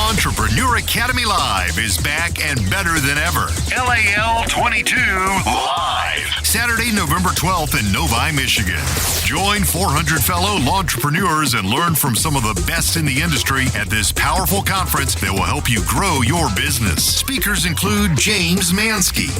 Entrepreneur Academy Live is back and better than ever. LAL 22 Live. Saturday, November 12th in Novi, Michigan. Join 400 fellow entrepreneurs and learn from some of the best in the industry at this powerful conference that will help you grow your business. Speakers include James Mansky,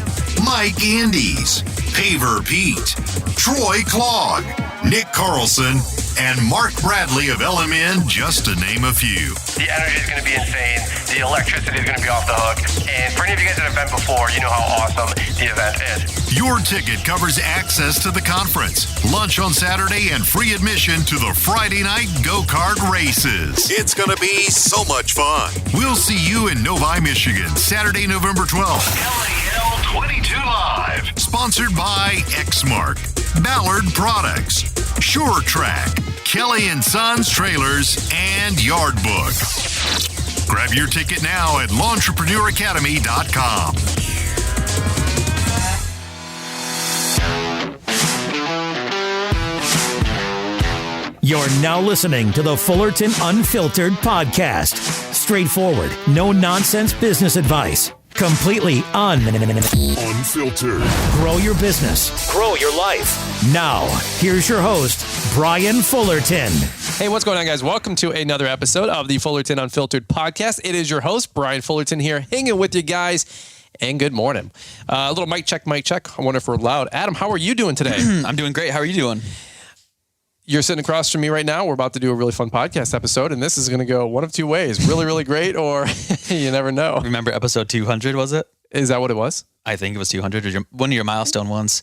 Mike Andes, Paver Pete, Troy Clogg, Nick Carlson, and Mark Bradley of LMN, just to name a few. The energy is going to be insane. The electricity is going to be off the hook. And for any of you guys that have been before, you know how awesome the event is. Your ticket covers access to the conference, lunch on Saturday, and free admission to the Friday night go-kart races. It's going to be so much fun. We'll see you in Novi, Michigan, Saturday, November 12th. LAL 22 Live. Sponsored by Exmark, Ballard Products, Sure Track, Kelly & Sons Trailers, and Yard Book. Grab your ticket now at LAWntrepreneuracademy.com. You're now listening to the Fullerton Unfiltered podcast. Straightforward, no nonsense business advice. Completely unfiltered. Grow your business. Grow your life. Now, here's your host, Brian Fullerton. Hey, what's going on, guys? Welcome to another episode of the Fullerton Unfiltered podcast. It is your host, Brian Fullerton, here, hanging with you guys. And good morning. A little mic check. I wonder if we're loud. Adam, how are you doing today? I'm doing great. How are you doing? You're sitting across from me right now. We're about to do a really fun podcast episode, and this is going to go one of two ways. Really, really great, or you never know. Remember episode 200, was it? Is that what it was? I think it was 200. One of your milestone ones.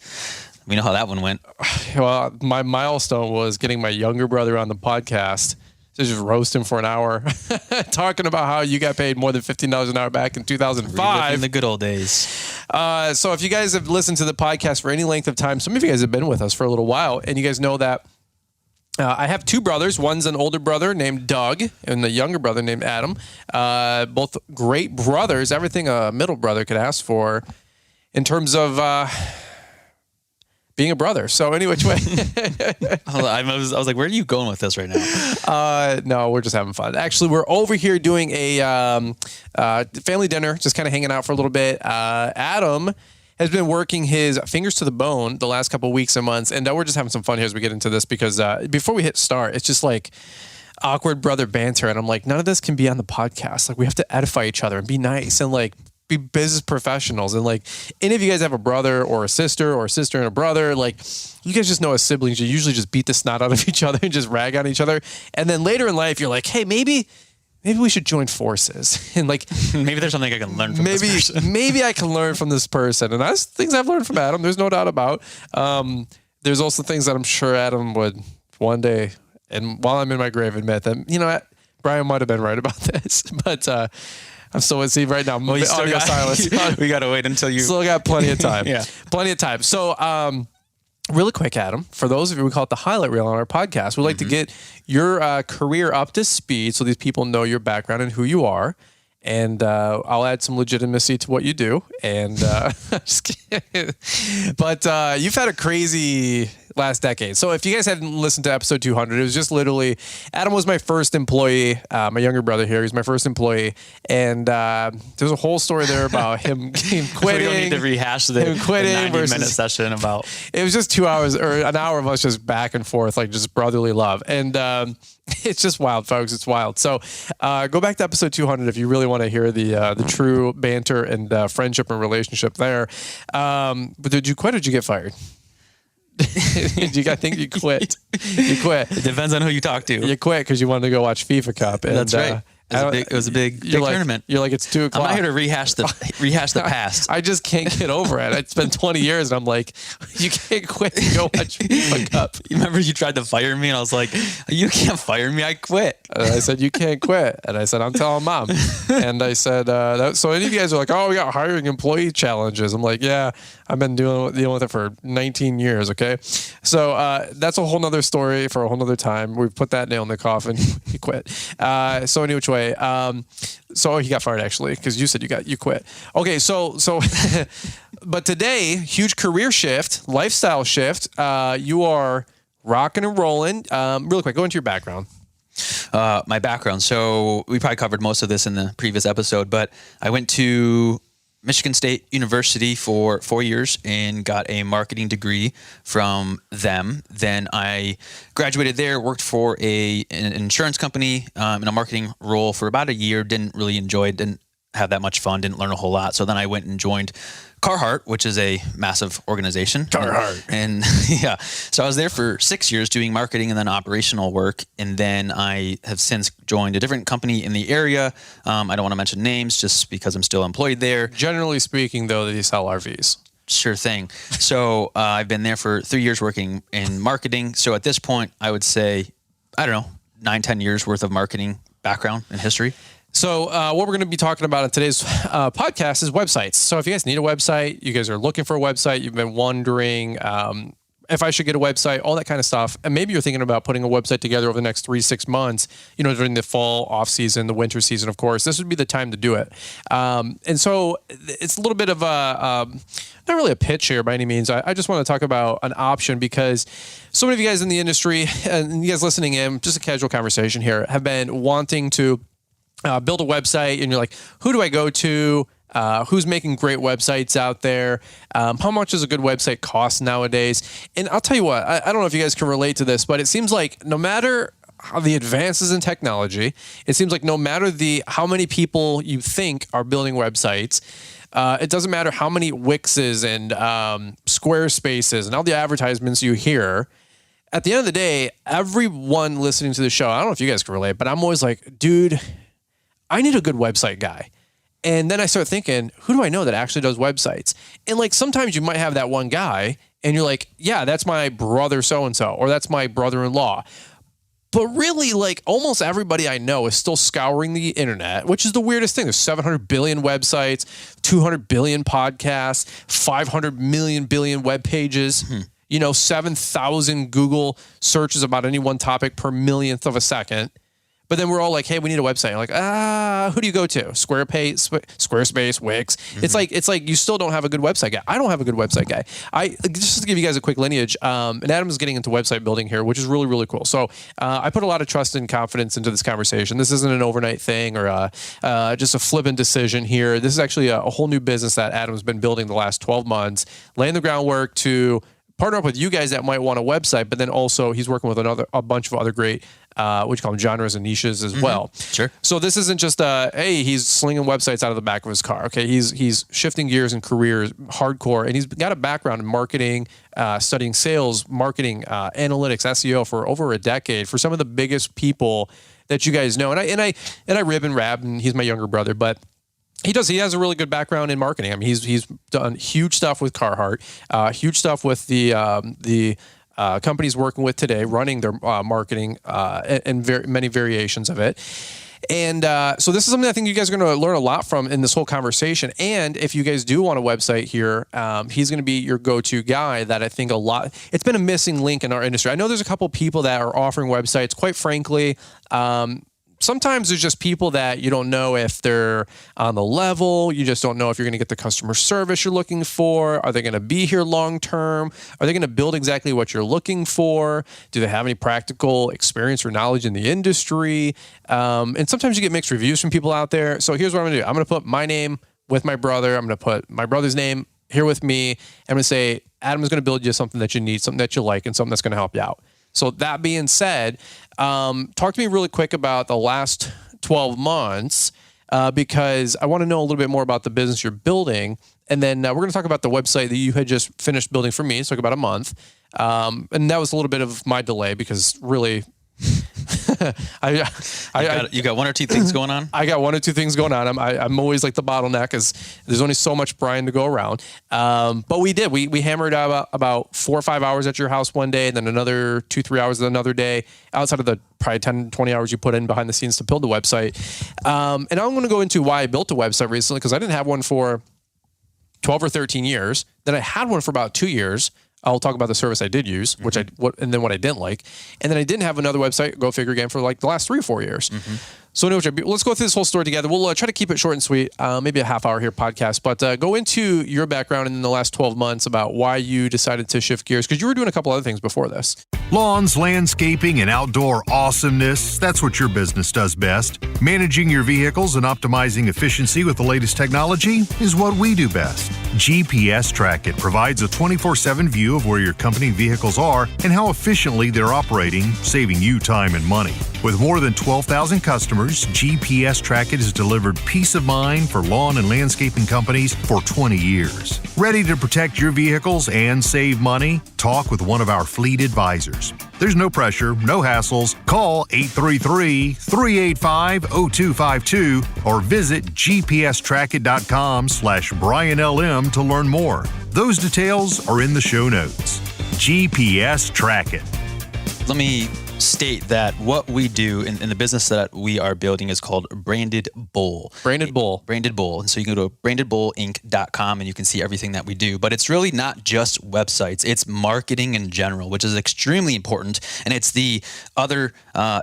We know how that one went. Well, my milestone was getting my younger brother on the podcast to just roast him for an hour, talking about how you got paid more than $15 an hour back in 2005. In the good old days. So if you guys have listened to the podcast for any length of time, some of you guys have been with us for a little while, and you guys know that I have two brothers. One's an older brother named Doug and a younger brother named Adam. Both great brothers, everything a middle brother could ask for in terms of being a brother. So any which way. I was like, where are you going with this right now? No, we're just having fun. Actually, we're over here doing a family dinner, just kind of hanging out for a little bit. Adam has been working his fingers to the bone the last couple of weeks and months, and we're just having some fun here as we get into this because before we hit start, it's just like awkward brother banter, and I'm like, none of this can be on the podcast. Like, we have to edify each other and be nice and like be business professionals. And like, any of you guys have a brother or a sister and a brother, like you guys just know as siblings, you usually just beat the snot out of each other and just rag on each other. And then later in life, you're like, hey, maybe we should join forces. And like, maybe there's something I can learn from this person. Maybe I can learn from this person. And that's things I've learned from Adam. There's no doubt about. There's also things that I'm sure Adam would one day, and while I'm in my grave, admit that, you know what, Brian might have been right about this. But I'm still with Steve right now. Well, you still got silence. We got to wait until you... Still got plenty of time. Yeah. Plenty of time. So, really quick, Adam, for those of you, we call it the highlight reel on our podcast. We'd like to get your career up to speed so these people know your background and who you are. And I'll add some legitimacy to what you do. And just kidding. But you've had a crazy last decade. So if you guys hadn't listened to episode 200, it was just literally, Adam was my first employee. My younger brother here, he's my first employee. And there's a whole story there about him quitting. So we don't need to rehash the 90-minute session about... It was just 2 hours or an hour of us just back and forth, like just brotherly love. And it's just wild, folks. It's wild. So go back to episode 200 if you really want to hear the true banter and friendship and relationship there. But did you quit or did you get fired? I think you quit. You quit. It depends on who you talk to. You quit because you wanted to go watch FIFA Cup. And, that's right. It was a big tournament. You're like, it's 2:00. I'm not here to rehash the past. I just can't get over it. It's been 20 years, and I'm like, you can't quit and go watch FIFA Cup. You remember you tried to fire me, and I was like, you can't fire me. I quit. And I said, you can't quit. And I said, I'm telling Mom. And I said, so any of you guys are like, oh, we got hiring employee challenges. I'm like, yeah, I've been dealing with it for 19 years. Okay. So that's a whole nother story for a whole nother time. We've put that nail in the coffin. He quit. So any which way. So he got fired actually, because you said you quit. Okay. So, but today, huge career shift, lifestyle shift. You are rocking and rolling. Really quick, go into your background. My background. So we probably covered most of this in the previous episode, but I went to Michigan State University for 4 years and got a marketing degree from them. Then I graduated there, worked for an insurance company in a marketing role for about a year. Didn't really enjoy it, didn't have that much fun, didn't learn a whole lot. So then I went and joined Carhartt, which is a massive organization. Carhartt. And yeah, so I was there for 6 years doing marketing and then operational work. And then I have since joined a different company in the area. I don't want to mention names just because I'm still employed there. Generally speaking, though, they sell RVs. Sure thing. So I've been there for 3 years working in marketing. So at this point, I would say, I don't know, 9-10 years worth of marketing background and history. So what we're going to be talking about in today's podcast is websites. So if you guys need a website, you guys are looking for a website, you've been wondering if I should get a website, all that kind of stuff, and maybe you're thinking about putting a website together over the next 3 to 6 months, you know, during the fall off season, the winter season, of course, this would be the time to do it. And so it's a little bit of a, not really a pitch here by any means. I just want to talk about an option because so many of you guys in the industry and you guys listening in, just a casual conversation here, have been wanting to build a website, and you're like, who do I go to? Who's making great websites out there? How much does a good website cost nowadays? And I'll tell you what, I don't know if you guys can relate to this, but it seems like no matter how the advances in technology, it seems like no matter how many people you think are building websites, it doesn't matter how many Wixes and Squarespaces and all the advertisements you hear. At the end of the day, everyone listening to the show, I don't know if you guys can relate, but I'm always like, dude, I need a good website guy. And then I start thinking, who do I know that actually does websites? And like, sometimes you might have that one guy and you're like, yeah, that's my brother so-and-so, or that's my brother-in-law. But really, like, almost everybody I know is still scouring the internet, which is the weirdest thing. There's 700 billion websites, 200 billion podcasts, 500 billion web pages, 7,000 Google searches about any one topic per millionth of a second. But then we're all like, hey, we need a website. You're like, who do you go to? Squarespace, Wix. Mm-hmm. It's like you still don't have a good website guy. I don't have a good website guy. Just to give you guys a quick lineage, and Adam's getting into website building here, which is really, really cool. So I put a lot of trust and confidence into this conversation. This isn't an overnight thing or just a flippant decision here. This is actually a whole new business that Adam's been building the last 12 months, laying the groundwork to partner up with you guys that might want a website, but then also he's working with a bunch of other great, what you call them, genres and niches as well. Sure. So this isn't just hey, he's slinging websites out of the back of his car. Okay, he's shifting gears and careers hardcore, and he's got a background in marketing, studying sales, marketing, analytics, SEO for over a decade for some of the biggest people that you guys know. And I rib and rab, and he's my younger brother, but he has a really good background in marketing. I mean, he's done huge stuff with Carhartt, huge stuff with the companies working with today, running their marketing and many variations of it. And so this is something I think you guys are going to learn a lot from in this whole conversation. And if you guys do want a website here, he's going to be your go-to guy that I think it's been a missing link in our industry. I know there's a couple people that are offering websites, quite frankly. Sometimes there's just people that you don't know if they're on the level. You just don't know if you're going to get the customer service you're looking for. Are they going to be here long term? Are they going to build exactly what you're looking for? Do they have any practical experience or knowledge in the industry? And sometimes you get mixed reviews from people out there. So here's what I'm going to do. I'm going to put my name with my brother. I'm going to put my brother's name here with me. I'm going to say, Adam is going to build you something that you need, something that you like, and something that's going to help you out. So that being said, talk to me really quick about the last 12 months because I want to know a little bit more about the business you're building. And then we're going to talk about the website that you had just finished building for me. It took about a month. And that was a little bit of my delay because really... You got one or two things going on? I got one or two things going on. I'm always like the bottleneck because there's only so much Brian to go around. But we did. We hammered out about 4 or 5 hours at your house one day, and then another 2-3 hours another day, outside of the probably 10, 20 hours you put in behind the scenes to build the website. And I'm going to go into why I built a website recently because I didn't have one for 12 or 13 years. Then I had one for about 2 years. I'll talk about the service I did use, and then what I didn't like. And then I didn't have another website, go figure again, for like the last 3 or 4 years. So anyway, let's go through this whole story together. We'll try to keep it short and sweet, maybe a half hour here podcast, but go into your background in the last 12 months about why you decided to shift gears, because you were doing a couple other things before this. Lawns, landscaping, and outdoor awesomeness, that's what your business does best. Managing your vehicles and optimizing efficiency with the latest technology is what we do best. GPS Track It provides a 24/7 view of where your company vehicles are and how efficiently they're operating, saving you time and money. With more than 12,000 customers, GPS Track It has delivered peace of mind for lawn and landscaping companies for 20 years. Ready to protect your vehicles and save money? Talk with one of our fleet advisors. There's no pressure, no hassles. Call 833-385-0252 or visit gpstrackit.com/BrianLM to learn more. Those details are in the show notes. GPS Track It. Let me state that what we do in the business that we are building is called Branded Bull. Branded Bull. Branded Bull. And so you can go to brandedbullinc.com and you can see everything that we do. But it's really not just websites. It's marketing in general, which is extremely important. And it's the other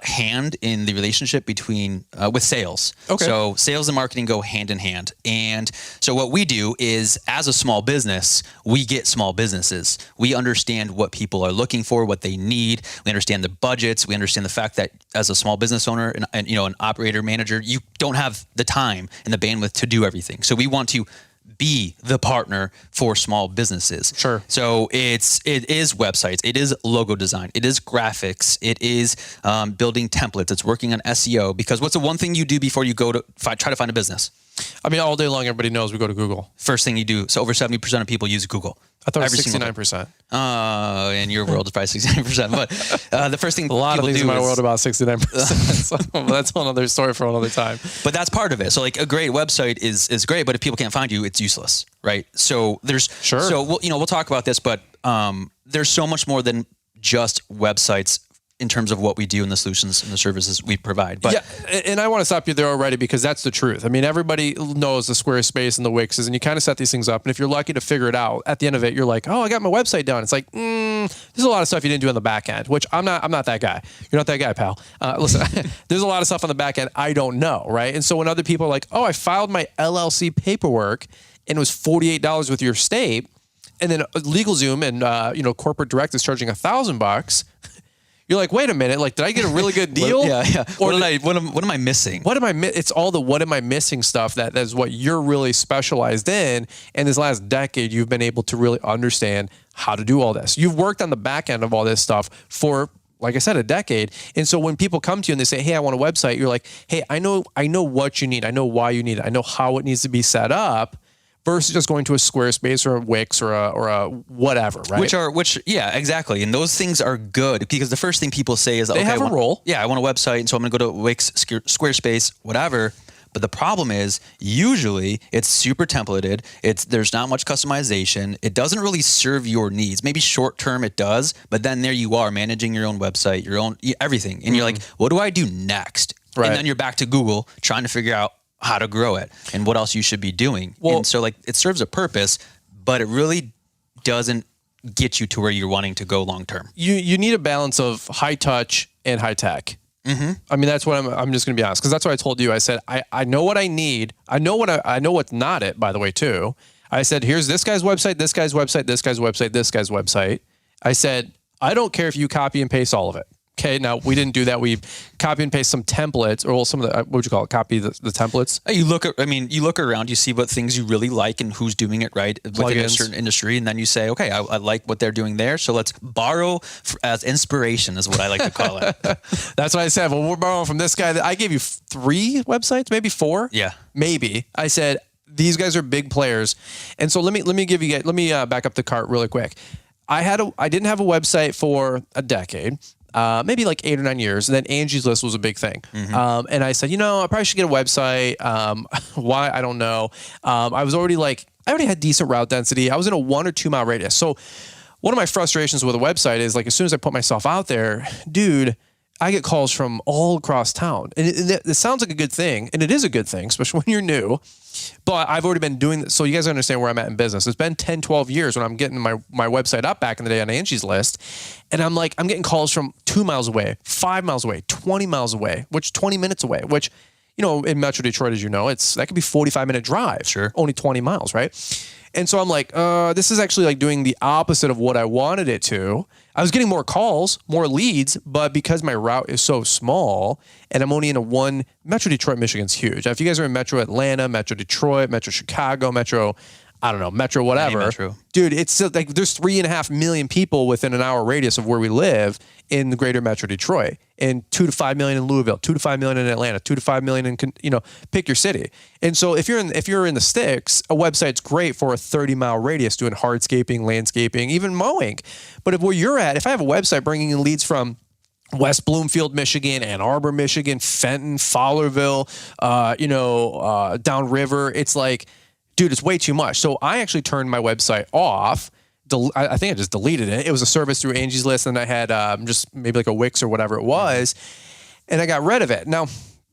hand in the relationship between with sales. Okay. So sales and marketing go hand in hand. And so what we do is, as a small business, we get small businesses. We understand what people are looking for, what they need. We understand the budget. We understand the fact that as a small business owner and an operator manager, you don't have the time and the bandwidth to do everything. So we want to be the partner for small businesses. Sure. So it is websites, it is logo design, it is graphics, it is building templates, it's working on SEO. Because what's the one thing you do before you go to try to find a business? I mean, all day long, everybody knows we go to Google. First thing you do. So over 70% of people use Google. I thought it was 69%. In your world, it's probably 69%. But the first thing A lot of people things do in my is, world about 69%. So that's another story for another time. But that's part of it. So like a great website is great, but if people can't find you, it's useless, right? So there's Sure. So we'll talk about this, but there's so much more than just websites in terms of what we do and the solutions and the services we provide. But yeah, and I want to stop you there already, because that's the truth. I mean, everybody knows the Squarespace and the Wixes, and you kind of set these things up. And if you're lucky to figure it out, at the end of it, you're like, oh, I got my website done. It's like, there's a lot of stuff you didn't do on the back end, which I'm not that guy. You're not that guy, pal. Listen, there's a lot of stuff on the back end I don't know, right? And so when other people are like, oh, I filed my LLC paperwork and it was $48 with your state, and then LegalZoom and Corporate Direct is charging $1,000. You're like, wait a minute, like, did I get a really good deal? yeah. Or what am I missing? It's all the what am I missing stuff that is what you're really specialized in. And this last decade, you've been able to really understand how to do all this. You've worked on the back end of all this stuff for, like I said, a decade. And so when people come to you and they say, hey, I want a website, you're like, hey, I know what you need. I know why you need it. I know how it needs to be set up. Versus just going to a Squarespace or a Wix or a whatever, right? Yeah, exactly. And those things are good, because the first thing people say is, they have a role. Yeah, I want a website, and so I'm going to go to Wix, Squarespace, whatever. But the problem is, usually it's super templated. There's not much customization. It doesn't really serve your needs. Maybe short term it does, but then there you are managing your own website, your own everything, and you're like, what do I do next? Right. And then you're back to Google trying to figure out how to grow it and what else you should be doing. Well, and so like it serves a purpose, but it really doesn't get you to where you're wanting to go long term. You need a balance of high touch and high tech. Mm-hmm. I mean, that's what I'm just going to be honest, because that's what I told you. I said, I know what I need. I know what's not it, by the way, too. I said, here's this guy's website, this guy's website, this guy's website, this guy's website. I said, I don't care if you copy and paste all of it. Okay, now we didn't do that. We copy and paste some templates, or some of the, what would you call it? Copy the templates. You look around, you see what things you really like and who's doing it right within a certain industry, and then you say, okay, I like what they're doing there, so let's borrow as inspiration, is what I like to call it. That's what I said. Well, we're borrowing from this guy. I gave you 3 websites, maybe 4. Yeah, maybe. I said these guys are big players, and so let me back up the cart really quick. I didn't have a website for a decade. Maybe like 8 or 9 years. And then Angie's List was a big thing. Mm-hmm. And I said, I probably should get a website. Why? I don't know. I already had decent route density. I was in a 1 or 2 mile radius. So one of my frustrations with a website is, like, as soon as I put myself out there, dude, I get calls from all across town, and it sounds like a good thing, and it is a good thing, especially when you're new. But I've already been doing this, so you guys understand where I'm at in business. It's been 10, 12 years when I'm getting my website up back in the day on Angie's List, and I'm getting calls from 2 miles away, 5 miles away, 20 miles away, 20 minutes away, which, in Metro Detroit, as you know, that could be 45-minute drive. Sure. Only 20 miles, right? And so I'm like, this is actually doing the opposite of what I wanted it to. I was getting more calls, more leads, but because my route is so small and I'm only in Metro Detroit, Michigan's huge. Now, if you guys are in Metro Atlanta, Metro Detroit, Metro Chicago, Metro whatever. Metro. Dude, it's there's 3.5 million people within an hour radius of where we live in the greater Metro Detroit, and 2 to 5 million in Louisville, 2 to 5 million in Atlanta, 2 to 5 million in, pick your city. And so if you're in the sticks, a website's great for a 30-mile radius doing hardscaping, landscaping, even mowing. But if I have a website bringing in leads from West Bloomfield, Michigan, Ann Arbor, Michigan, Fenton, Fowlerville, downriver, it's dude, it's way too much. So I actually turned my website off. I think I just deleted it. It was a service through Angie's List, and I had just maybe a Wix or whatever it was, and I got rid of it. Now,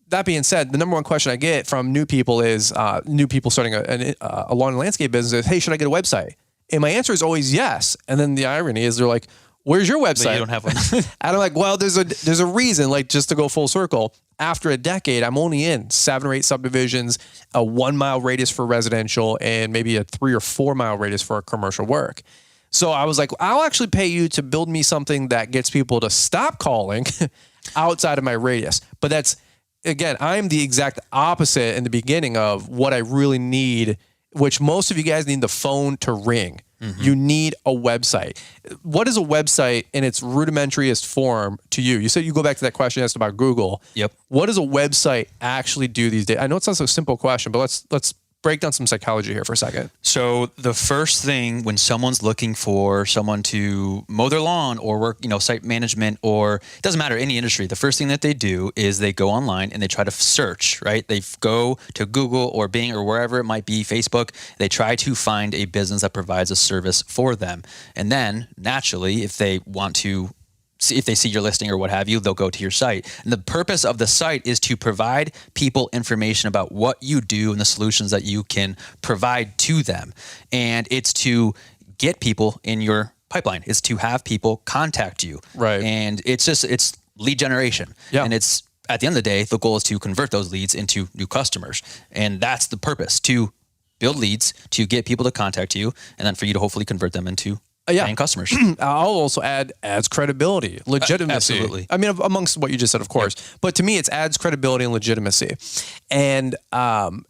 that being said, the number one question I get from new people is new people starting a lawn and landscape business is, hey, should I get a website? And my answer is always yes. And then the irony is they're like, where's your website? But you don't have one. And I'm like, well, there's a reason, just to go full circle. After a decade, I'm only in 7 or 8 subdivisions, a 1 mile radius for residential, and maybe a 3 or 4 mile radius for commercial work. So I was like, I'll actually pay you to build me something that gets people to stop calling outside of my radius. But that's, again, I'm the exact opposite in the beginning of what I really need, which most of you guys need the phone to ring. Mm-hmm. You need a website. What is a website in its rudimentariest form to you? You said you go back to that question you asked about Google. Yep. What does a website actually do these days? I know it sounds like a simple question, but let's break down some psychology here for a second. So the first thing when someone's looking for someone to mow their lawn or work, site management, or it doesn't matter, any industry, the first thing that they do is they go online and they try to search, right? They go to Google or Bing or wherever it might be, Facebook. They try to find a business that provides a service for them. And then naturally, if they see your listing or what have you, they'll go to your site. And the purpose of the site is to provide people information about what you do and the solutions that you can provide to them. And it's to get people in your pipeline. It's to have people contact you. Right. And it's lead generation. Yeah. And it's, at the end of the day, the goal is to convert those leads into new customers. And that's the purpose, to build leads, to get people to contact you, and then for you to hopefully convert them into paying customers. I'll also adds credibility, legitimacy. Absolutely. I mean, amongst what you just said, of course. Yep. But to me, it adds credibility and legitimacy, and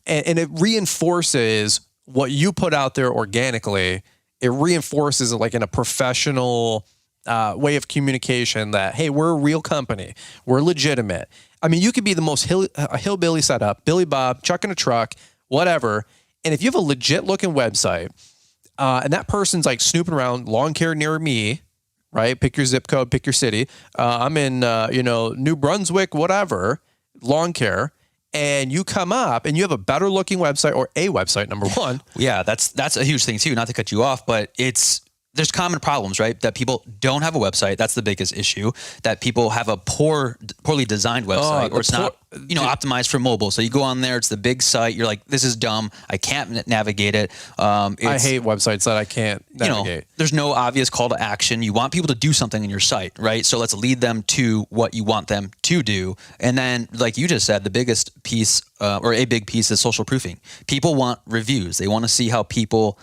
it reinforces what you put out there organically. It reinforces it in a professional way of communication that, hey, we're a real company, we're legitimate. I mean, you could be the most hillbilly setup, Billy Bob, trucking a truck, whatever, and if you have a legit looking website. And that person's snooping around lawn care near me, right? Pick your zip code, pick your city. I'm in, New Brunswick, whatever, lawn care. And you come up and you have a better looking website, or a website, number one. Yeah, that's a huge thing too, not to cut you off, but there's common problems, right? That people don't have a website. That's the biggest issue. That people have a poorly designed website, or it's not, optimized for mobile. So you go on there, it's the big site. You're like, this is dumb. I can't navigate it. I hate websites that I can't navigate. There's no obvious call to action. You want people to do something in your site, right? So let's lead them to what you want them to do. And then, like you just said, the biggest piece, or a big piece, is social proofing. People want reviews. They want to see how people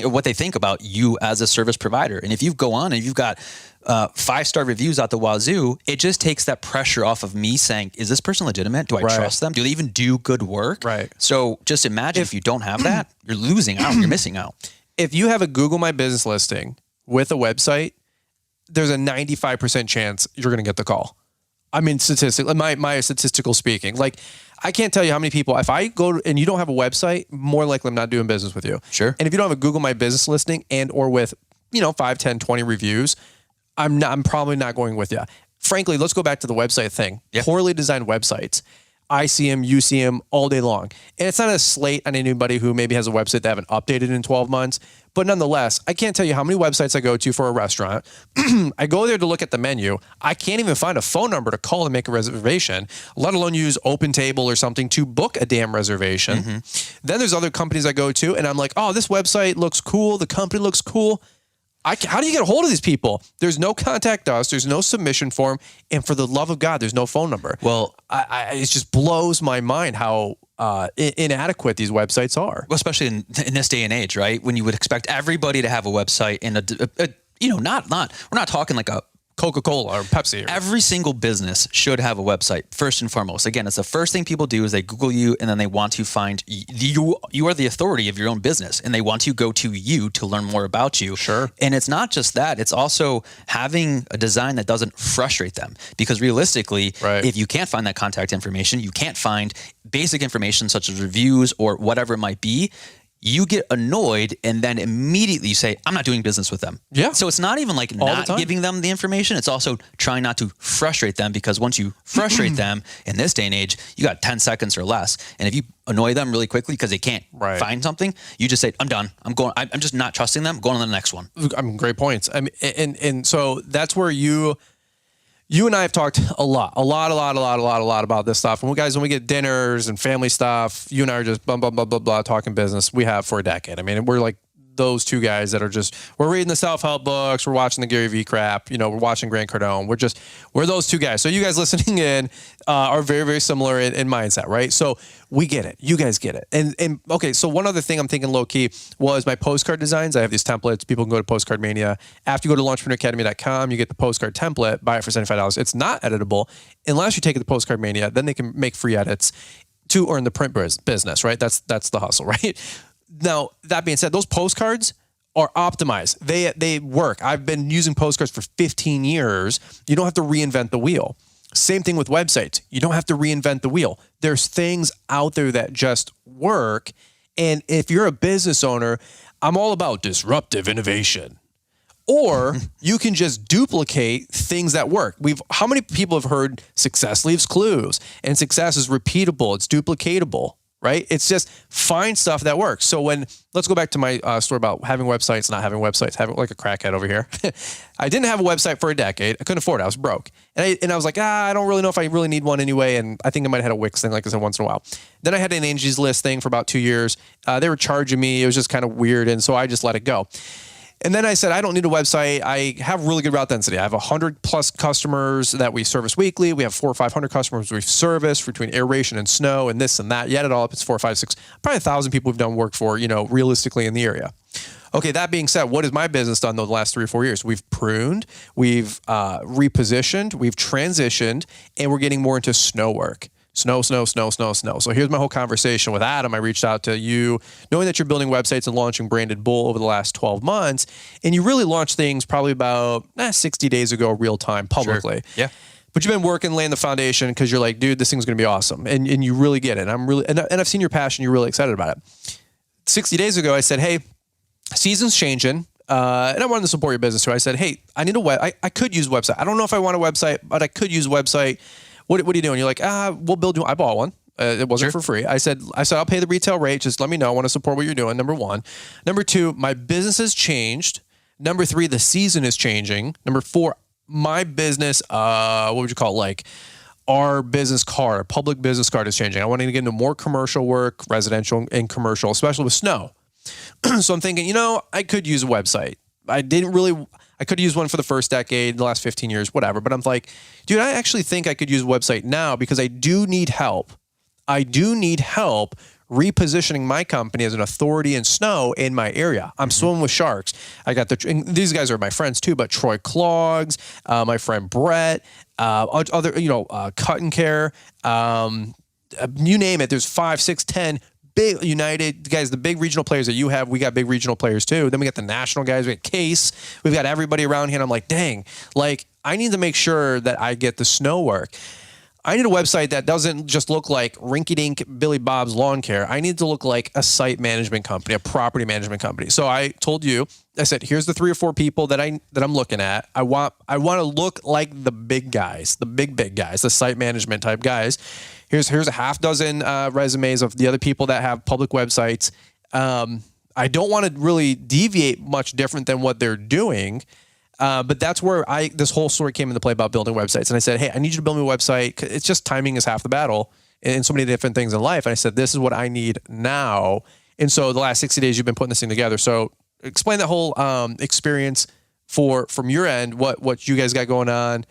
what they think about you as a service provider. And if you go on and you've got 5-star reviews out the wazoo, it just takes that pressure off of me saying, is this person legitimate? Do I trust them? Do they even do good work? Right. So just imagine if you don't have that, you're losing out. You're missing out. If you have a Google My Business listing with a website, there's a 95% chance you're going to get the call. I mean, statistically, my statistical speaking, I can't tell you how many people, if I go and you don't have a website, more likely I'm not doing business with you. Sure. And if you don't have a Google My Business listing and or with, 5, 10, 20 reviews, I'm probably not going with you. Frankly, let's go back to the website thing. Yep. Poorly designed websites. I see them, you see them all day long. And it's not a slate on anybody who maybe has a website they haven't updated in 12 months. But nonetheless, I can't tell you how many websites I go to for a restaurant. I go there to look at the menu. I can't even find a phone number to call and make a reservation, let alone use OpenTable or something to book a damn reservation. Then there's other companies I go to and I'm like, oh, this website looks cool. The company looks cool. How do you get a hold of these people? There's no contact us. There's no submission form. And for the love of God, there's no phone number. Well, it just blows my mind how inadequate these websites are. Well, especially in this day and age, right? When you would expect everybody to have a website and we're not talking like a Coca-Cola or Pepsi. Every single business should have a website, first and foremost. Again, it's the first thing people do is they Google you and then they want to find you. You are the authority of your own business and they want to go to you to learn more about you. Sure. And it's not just that. It's also having a design that doesn't frustrate them because realistically, if you can't find that contact information, you can't find basic information such as reviews or whatever it might be, you get annoyed and then immediately you say, I'm not doing business with them. Yeah. So it's not even like not giving them the information. It's also trying not to frustrate them because once you frustrate them in this day and age, you got 10 seconds or less. And if you annoy them really quickly because they can't find something, you just say, I'm done. I'm just not trusting them. Going on to the next one. I mean, great points. I mean, and so that's where you and I have talked a lot about this stuff. And when we get dinners and family stuff, you and I are just blah, blah, blah, blah, blah, talking business. We have for a decade. I mean, we're like those two guys that are just, we're reading the self-help books. We're watching the Gary Vee crap. We're watching Grant Cardone. We're those two guys. So you guys listening in are very, very similar in mindset, right? So we get it. You guys get it. And okay, so one other thing I'm thinking low key was my postcard designs. I have these templates. People can go to Postcard Mania. After you go to launchpreneuracademy.com, you get the postcard template, buy it for $75. It's not editable unless you take it to Postcard Mania. Then they can make free edits to earn the print business, right? That's the hustle, right? Now, that being said, those postcards are optimized. They work. I've been using postcards for 15 years. You don't have to reinvent the wheel. Same thing with websites. You don't have to reinvent the wheel. There's things out there that just work. And if you're a business owner, I'm all about disruptive innovation. Or you can just duplicate things that work. How many people have heard success leaves clues and success is repeatable, it's duplicatable, right? It's just find stuff that works. So let's go back to my story about having websites, not having websites, having like a crackhead over here. I didn't have a website for a decade. I couldn't afford it. I was broke. And I was like, I don't really know if I really need one anyway. And I think I might have had a Wix thing, like I said, once in a while. Then I had an Angie's List thing for about 2 years. They were charging me. It was just kind of weird. And so I just let it go. And then I said, I don't need a website. I have really good route density. I have 100 plus customers that we service weekly. We have 400 or 500 customers we've serviced between aeration and snow and this and that. You add it all up, it's 4, 5, 6, probably 1,000 people we've done work for, realistically in the area. Okay, that being said, what has my business done the last 3 or 4 years? We've pruned, we've repositioned, we've transitioned, and we're getting more into snow work. Snow. So here's my whole conversation with Adam. I reached out to you, knowing that you're building websites and launching Branded Bull over the last 12 months. And you really launched things probably about 60 days ago, real time, publicly. Sure. Yeah. But you've been working, laying the foundation because you're like, dude, this thing's going to be awesome. And you really get it. And I've seen your passion. You're really excited about it. 60 days ago, I said, hey, season's changing. And I wanted to support your business too. I said, hey, I need I could use a website. I don't know if I want a website, but I could use a website. What are you doing? You're like, we'll build you. I bought one. It wasn't for free. I said, I'll pay the retail rate. Just let me know. I want to support what you're doing. Number one. Number two, my business has changed. Number three, the season is changing. Number four, my business, what would you call it? Like our business card, our public business card is changing. I want to get into more commercial work, residential and commercial, especially with snow. So I'm thinking, I could use a website. I could use one for the first decade, the last 15 years, whatever. But I'm like, dude, I actually think I could use a website now because I do need help. I do need help repositioning my company as an authority in snow in my area. I'm swimming with sharks. I got these guys are my friends too, but Troy Clogs, my friend Brett, other, Cut and Care, you name it. There's 5, 6, 10 big United guys, the big regional players that you have. We got big regional players too. Then we got the national guys. We got Case. We've got everybody around here. And I'm like, dang, I need to make sure that I get the snow work. I need a website that doesn't just look like rinky-dink Billy Bob's Lawn Care. I need to look like a site management company, a property management company. So I told you, I said, here's the 3 or 4 people that I'm looking at. I want to look like the big guys, the big guys, the site management type guys. Here's a half dozen resumes of the other people that have public websites. I don't want to really deviate much different than what they're doing. But that's where this whole story came into play about building websites. And I said, hey, I need you to build me a website. It's just timing is half the battle in so many different things in life. And I said, this is what I need now. And so the last 60 days, you've been putting this thing together. So explain that whole experience from your end, what you guys got going on.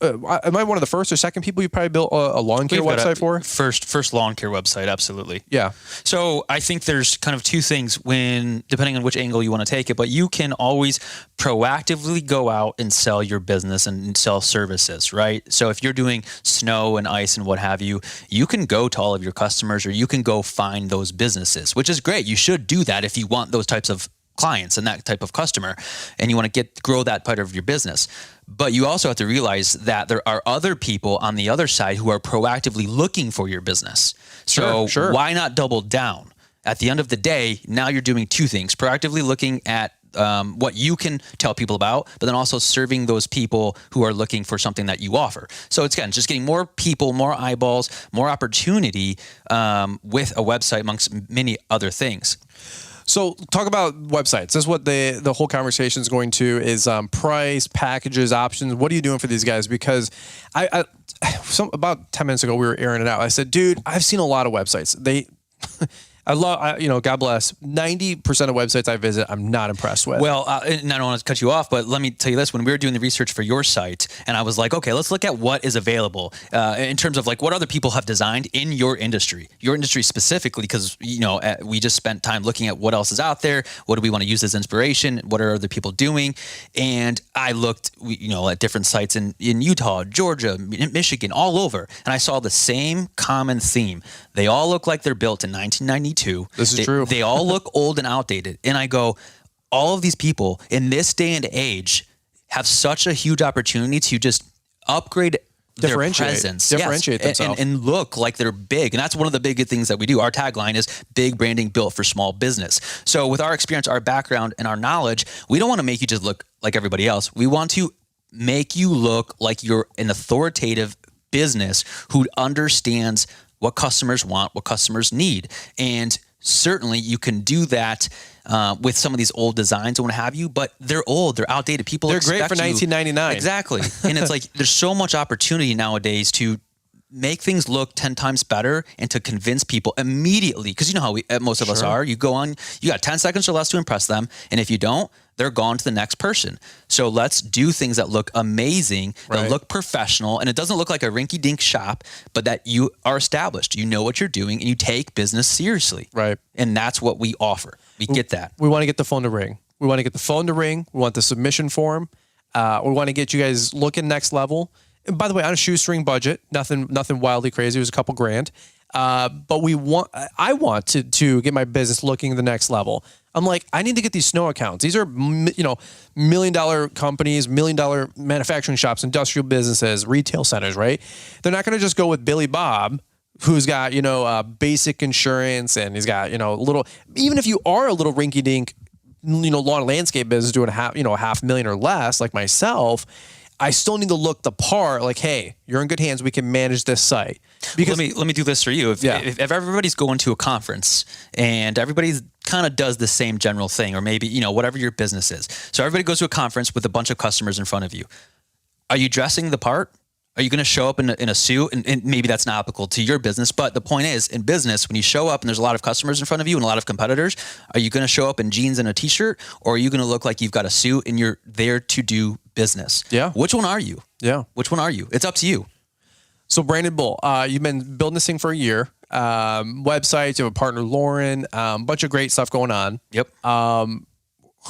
Am I one of the first or second people you probably built a lawn care website for? First lawn care website, absolutely. Yeah. So I think there's kind of 2 things depending on which angle you want to take it, but you can always proactively go out and sell your business and sell services, right? So if you're doing snow and ice and what have you, you can go to all of your customers or you can go find those businesses, which is great. You should do that if you want those types of clients and that type of customer, and you want to grow that part of your business. But you also have to realize that there are other people on the other side who are proactively looking for your business. So Sure. Why not double down? At the end of the day, now you're doing 2 things: proactively looking at what you can tell people about, but then also serving those people who are looking for something that you offer. So it's, again, just getting more people, more eyeballs, more opportunity with a website amongst many other things. So talk about websites. This is what the whole conversation is going to is price, packages, options. What are you doing for these guys? Because about 10 minutes ago, we were airing it out. I said, dude, I've seen a lot of websites. God bless. 90% of websites I visit, I'm not impressed with. Well, and I don't want to cut you off, but let me tell you this. When we were doing the research for your site, and I was like, okay, let's look at what is available in terms of like what other people have designed in your industry specifically, because, we just spent time looking at what else is out there. What do we want to use as inspiration? What are other people doing? And I looked, at different sites in Utah, Georgia, Michigan, all over. And I saw the same common theme. They all look like they're built in 1992. This is true. They all look old and outdated. And I go, all of these people in this day and age have such a huge opportunity to just upgrade their presence. Differentiate themselves. And look like they're big. And that's one of the big things that we do. Our tagline is big branding built for small business. So with our experience, our background, and our knowledge, we don't want to make you just look like everybody else. We want to make you look like you're an authoritative business who understands what customers want, what customers need. And certainly you can do that with some of these old designs and what have you, but they're old, they're outdated. They're great for 1999. Exactly. And it's like there's so much opportunity nowadays to make things look 10 times better and to convince people immediately. Because you know how most of us are. You go on, you got 10 seconds or less to impress them. And if you don't, they're gone to the next person. So let's do things that look amazing, that look professional. And it doesn't look like a rinky-dink shop, but that you are established. You know what you're doing and you take business seriously. Right. And that's what we offer. We get that. We want to get the phone to ring. We want to get the phone to ring. We want the submission form. We want to get you guys looking next level. And by the way, on a shoestring budget, nothing wildly crazy. It was a couple grand. But I want to get my business looking the next level. I'm like, I need to get these snow accounts. These are, $1 million companies, $1 million manufacturing shops, industrial businesses, retail centers, right? They're not going to just go with Billy Bob, who's got, basic insurance and he's got, little, even if you are a little rinky dink, lawn and landscape business doing $500,000 or less, like myself, I still need to look the part like, hey, you're in good hands. We can manage this site. Because let me do this for you. If everybody's going to a conference and everybody kind of does the same general thing, or maybe, whatever your business is. So everybody goes to a conference with a bunch of customers in front of you. Are you dressing the part? Are you going to show up in a suit? And maybe that's not applicable to your business. But the point is, in business, when you show up and there's a lot of customers in front of you and a lot of competitors, are you going to show up in jeans and a t-shirt? Or are you going to look like you've got a suit and you're there to do business? Yeah. Which one are you? Yeah. Which one are you? It's up to you. So Brandon Bull, you've been building this thing for a year. Websites, you have a partner, Lauren, bunch of great stuff going on. Yep.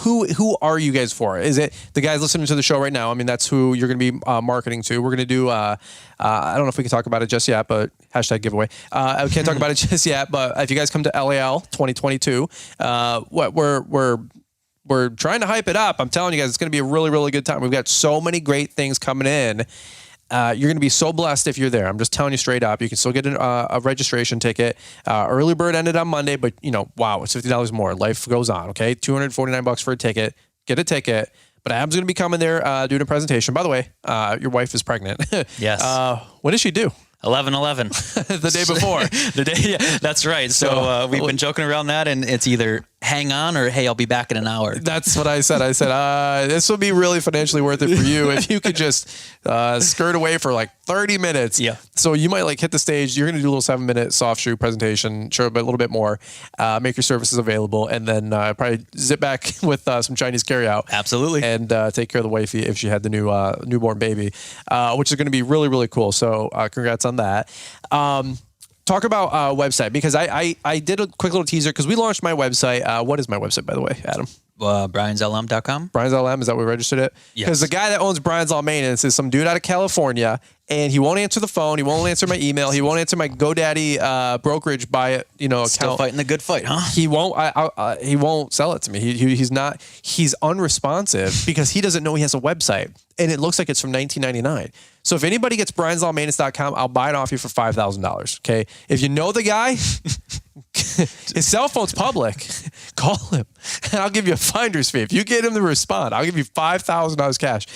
Who are you guys for? Is it the guys listening to the show right now? I mean, that's who you're going to be marketing to. We're going to do, I don't know if we can talk about it just yet, but hashtag giveaway. I can't talk about it just yet, but if you guys come to LAL 2022, we're trying to hype it up. I'm telling you guys, it's going to be a really, really good time. We've got so many great things coming in. You're going to be so blessed if you're there. I'm just telling you straight up. You can still get a registration ticket. Early bird ended on Monday, but wow, it's $50 more. Life goes on. Okay, $249 for a ticket. Get a ticket. But Ab's going to be coming there doing a presentation. By the way, your wife is pregnant. Yes. What did she do? 11/11. The day before. Yeah, that's right. So we've been joking around that, and it's either hang on or hey, I'll be back in an hour. That's what I said. I said this will be really financially worth it for you if you could just skirt away for like 30 minutes. Yeah. So you might like hit the stage. You're going to do a little 7-minute soft shoe presentation, sure, but a little bit more. Make your services available, and then probably zip back with some Chinese carryout. Absolutely. And take care of the wifey if she had the new newborn baby, which is going to be really, really cool. So congrats on that. Talk about website, because I did a quick little teaser because we launched my website. What is my website, by the way, Adam? BriansLM.com. Brian's LM, is that what we registered it? Yes. Because the guy that owns Brian's Law Maintenance is some dude out of California, and he won't answer the phone. He won't answer my email. He won't answer my GoDaddy brokerage account. Still fighting the good fight, huh? He won't. He won't sell it to me. He's not. He's unresponsive because he doesn't know he has a website, and it looks like it's from 1999. So if anybody gets BriansLawMaintenance.com, I'll buy it off you for $5,000. Okay. If you know the guy, his cell phone's public. Call him, and I'll give you a finder's fee. If you get him to respond, I'll give you $5,000 cash.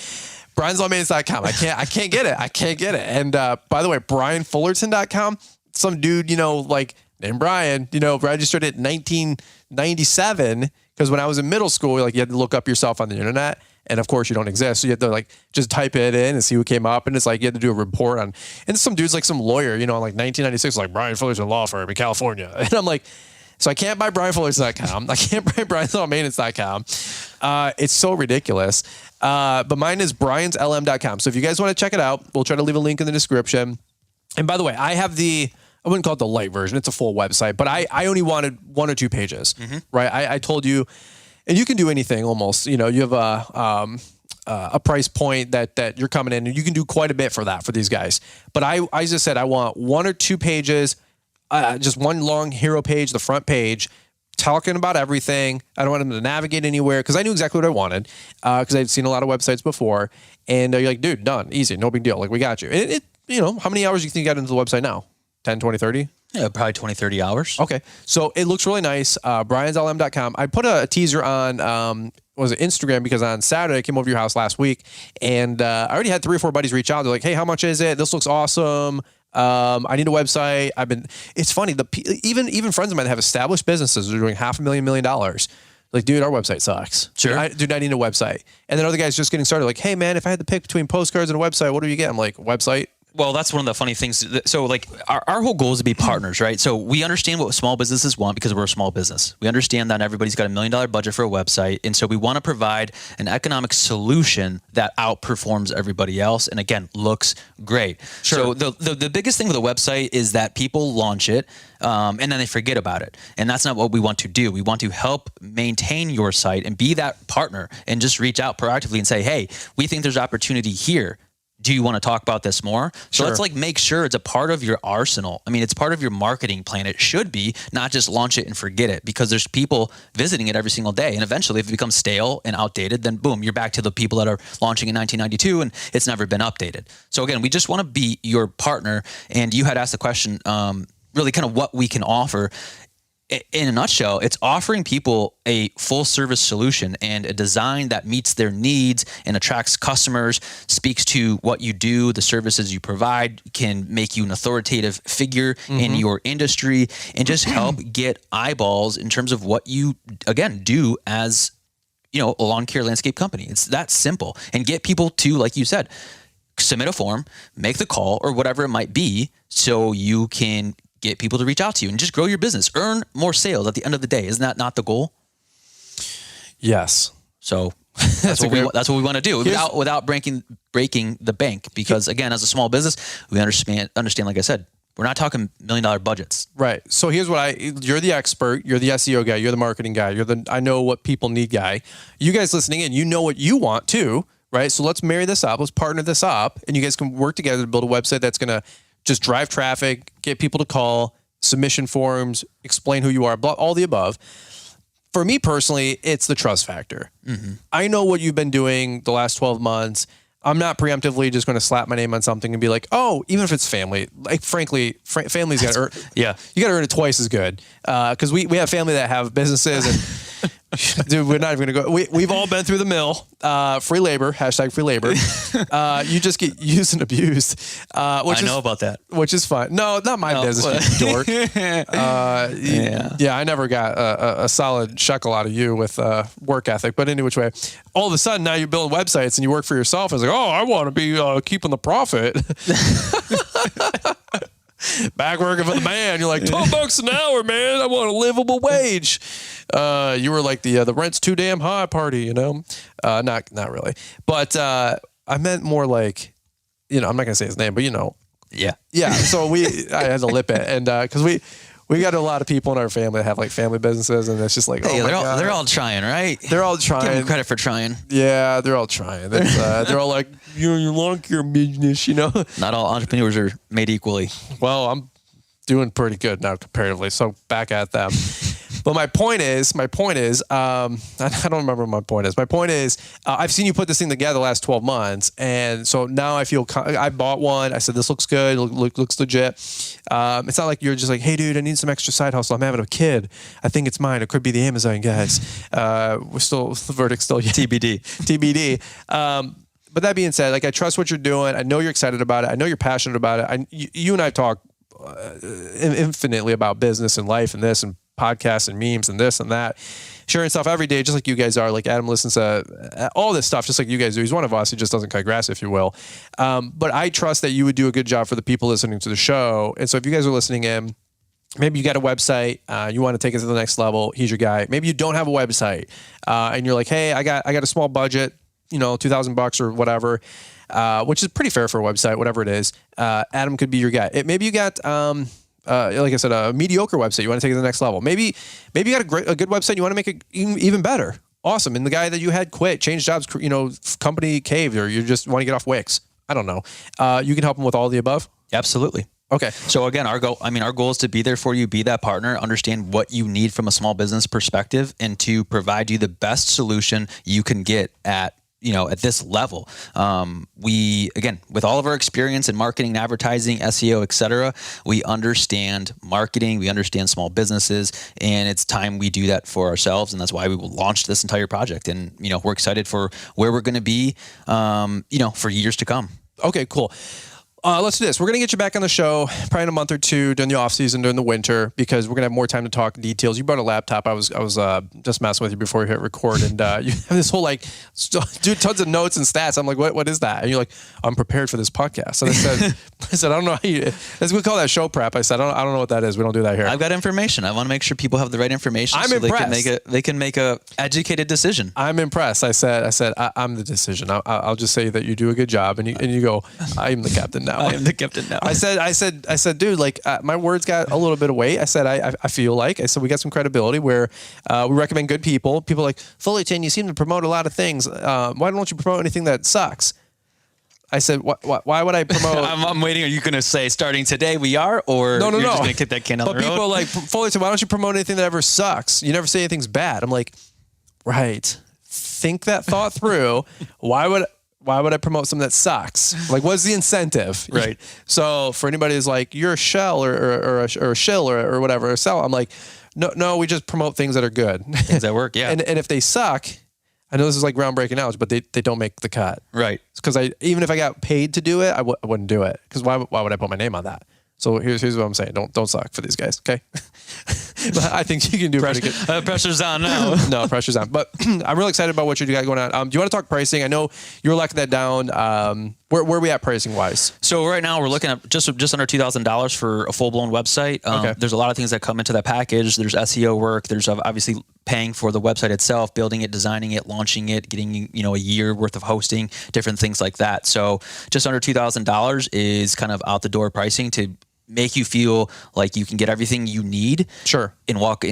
BriansLawMaintenance.com. I can't get it. I can't get it. And by the way, BrianFullerton.com. Some dude, named Brian, registered it in 1997 because when I was in middle school, you had to look up yourself on the internet. And of course you don't exist. So you have to just type it in and see who came up. And it's you had to do a report on, and some dude's some lawyer, in 1996, Brian Fullerton Law Firm in California. And I'm so I can't buy BrianFullerton.com. I can't buy BriansLawMaintenance.com. It's so ridiculous. But mine is BriansLM.com. So if you guys want to check it out, we'll try to leave a link in the description. And by the way, I have I wouldn't call it the light version. It's a full website, but I only wanted 1 or 2 pages, right? I told you, and you can do anything almost. You have a price point that you're coming in, and you can do quite a bit for these guys. But I just said I want 1 or 2 pages, just one long hero page, the front page, talking about everything. I don't want them to navigate anywhere because I knew exactly what I wanted because I'd seen a lot of websites before. And you're like, dude, done, easy, no big deal. We got you. And how many hours do you think you got into the website now? 10, 20, 30? Yeah, probably 20, 30 hours. Okay. So it looks really nice. BriansLM.com. I put a teaser on, Instagram, because on Saturday I came over to your house last week, and I already had 3 or 4 buddies reach out. They're like, hey, how much is it? This looks awesome. I need a website. It's funny. Even friends of mine that have established businesses are doing $500,000, $1 million. Dude, our website sucks. Sure. I need a website. And then other guys just getting started. Hey man, if I had to pick between postcards and a website, what do you get? I'm like, website. Well, that's one of the funny things. So our whole goal is to be partners, right? So we understand what small businesses want because we're a small business. We understand that everybody's got $1 million budget for a website. And so we want to provide an economic solution that outperforms everybody else. And again, looks great. Sure. So the biggest thing with a website is that people launch it and then they forget about it. And that's not what we want to do. We want to help maintain your site and be that partner and just reach out proactively and say, hey, we think there's opportunity here. Do you want to talk about this more? So Sure. let's make sure it's a part of your arsenal. I mean, it's part of your marketing plan. It should be, not just launch it and forget it, because there's people visiting it every single day. And eventually if it becomes stale and outdated, then boom, you're back to the people that are launching in 1992 and it's never been updated. So again, we just want to be your partner. And you had asked the question, really kind of what we can offer. In a nutshell, it's offering people a full service solution and a design that meets their needs and attracts customers, speaks to what you do, the services you provide, can make you an authoritative figure in your industry, and just help get eyeballs in terms of what you, again, do as, a lawn care landscape company. It's that simple. And get people to, like you said, submit a form, make the call, or whatever it might be, so you can get people to reach out to you and just grow your business, earn more sales at the end of the day. Isn't that not the goal? Yes. So that's what we want to do without breaking the bank. Because again, as a small business, we understand, like I said, we're not talking $1 million budgets. Right. So here's you're the expert, you're the SEO guy, you're the marketing guy, you're the I know what people need guy. You guys listening in, you know what you want too, right? So let's marry this up, let's partner this up, and you guys can work together to build a website that's going to just drive traffic, get people to call, submission forms, explain who you are, all the above. For me personally, it's the trust factor. I know what you've been doing the last 12 months. I'm not preemptively just going to slap my name on something and be like, oh, even if it's family, like frankly, family's got to earn. Yeah. You got to earn it twice as good. Cause we have family that have businesses and dude, we're not even going to go. We've all been through the mill, free labor, #free labor. You just get used and abused. Which I know about that. Which is fun. No, not my business, you dork. Yeah, I never got a solid shekel out of you with work ethic. But any which way, all of a sudden now you're building websites and you work for yourself. It's like, oh, I want to be keeping the profit. Back working for the man, you're like $12 an hour, man. I want a livable wage. You were like the rent's too damn high party, you know. Not really, but I meant more like, you know, I'm not gonna say his name, but you know. Yeah. So I had to lip it, and because we got a lot of people in our family that have like family businesses, and it's just like, Hey, oh my God. they're all trying, right? They're all trying. Give them credit for trying. Yeah, they're all trying. They're all like, you're like your business, you know. Not all entrepreneurs are made equally. Well, I'm doing pretty good now comparatively, so back at them. But my point is, I don't remember what my point is. My point is, I've seen you put this thing together the last 12 months. And so now I feel, I bought one. I said, this looks good. Looks legit. It's not like you're just like, hey dude, I need some extra side hustle. I'm having a kid. I think it's mine. It could be the Amazon guys. The verdict's still yet. TBD. But that being said, like, I trust what you're doing. I know you're excited about it. I know you're passionate about it. You and I talk infinitely about business and life and this and podcasts and memes and this and that, sharing stuff every day, just like you guys are. Like Adam listens to all this stuff, just like you guys do. He's one of us. He just doesn't cut grass, if you will. But I trust that you would do a good job for the people listening to the show. And so if you guys are listening in, maybe you got a website, you want to take it to the next level. He's your guy. Maybe you don't have a website, and you're like, hey, I got a small budget, you know, $2,000 or whatever, which is pretty fair for a website, whatever it is. Adam could be your guy. Maybe you got, like I said, a mediocre website. You want to take it to the next level. Maybe you got a good website. You want to make it even better. Awesome. And the guy that you had quit, changed jobs, you know, company caved, or you just want to get off Wix. I don't know. You can help them with all of the above. Absolutely. Okay. So again, our goal is to be there for you, be that partner, understand what you need from a small business perspective, and to provide you the best solution you can get at this level. Again, with all of our experience in marketing, advertising, SEO, et cetera, we understand marketing, we understand small businesses, and it's time we do that for ourselves. And that's why we launched this entire project. And, we're excited for where we're going to be, for years to come. Okay, cool. Let's do this. We're going to get you back on the show probably in a month or two during the off season, during the winter, because we're going to have more time to talk details. You brought a laptop. I was just messing with you before we hit record, and you have this whole do tons of notes and stats. I'm like, what is that? And you're like, I'm prepared for this podcast. And I said, I don't know how you. We call that show prep. I said, I don't know what that is. We don't do that here. I've got information. I want to make sure people have the right information. I'm impressed. They can make a educated decision. I'm impressed. I said, I'm the decision. I'll just say that you do a good job, and you go, I am the captain now. I am the captain now. I said, dude, like my words got a little bit of weight. I said, I feel like, I said, we got some credibility where we recommend good people. People are like, Fullerton, you seem to promote a lot of things. Why don't you promote anything that sucks? I said, why would I promote? I'm waiting. Are you going to say starting today we are, or no, you're just going to kick that can down the road? But people are like, Fullerton, why don't you promote anything that ever sucks? You never say anything's bad. I'm like, right. Think that thought through. Why would I promote something that sucks? Like, what's the incentive? Right. So for anybody who's like, you're a shell or a shill or whatever, or sell, I'm like, no, we just promote things that are good. Things that work, yeah. And if they suck, I know this is like groundbreaking knowledge, but they don't make the cut. Right. Because even if I got paid to do it, I wouldn't do it. Because why would I put my name on that? So here's what I'm saying. Don't suck for these guys, okay? But I think you can do pretty good. Pressure's on now. No, pressure's on. But I'm really excited about what you got going on. Do you want to talk pricing? I know you were locking that down. Where are we at pricing wise? So right now we're looking at just under $2,000 for a full blown website. Okay. There's a lot of things that come into that package. There's SEO work. There's obviously paying for the website itself, building it, designing it, launching it, getting a year worth of hosting, different things like that. So just under $2,000 is kind of out the door pricing to make you feel like you can get everything you need, sure, and walk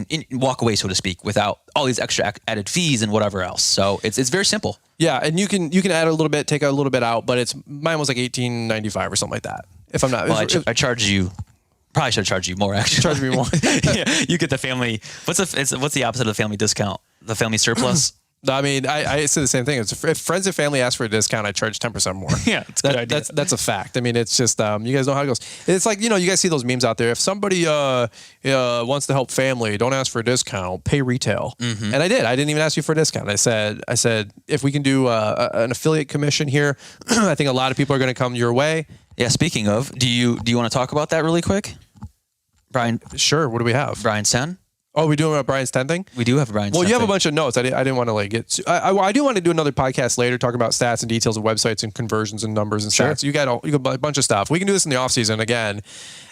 away, so to speak, without all these extra added fees and whatever else. So it's very simple. Yeah, and you can add a little bit, take a little bit out, but mine was like $18.95 or something like that. If I'm not, well, I charge you. Probably should charge you more. Actually, charge me more. Yeah, you get the family. What's the opposite of the family discount? The family surplus. I mean, I say the same thing. If friends and family ask for a discount, I charge 10% more. Yeah, it's a good idea. That's a fact. I mean, it's just you guys know how it goes. It's like, you guys see those memes out there. If somebody wants to help family, don't ask for a discount. Pay retail. And I did. I didn't even ask you for a discount. I said if we can do an affiliate commission here, I think a lot of people are going to come your way. Yeah. Speaking of, do you want to talk about that really quick, Brian? Sure. What do we have? Brian's 10. Oh, we doing a Brian's 10 thing? We do have a Brian's 10 Well, you have thing. a bunch of notes. I didn't want to like get. I do want to do another podcast later, talking about stats and details of websites and conversions and numbers and stats. You got a bunch of stuff. We can do this in the off season again,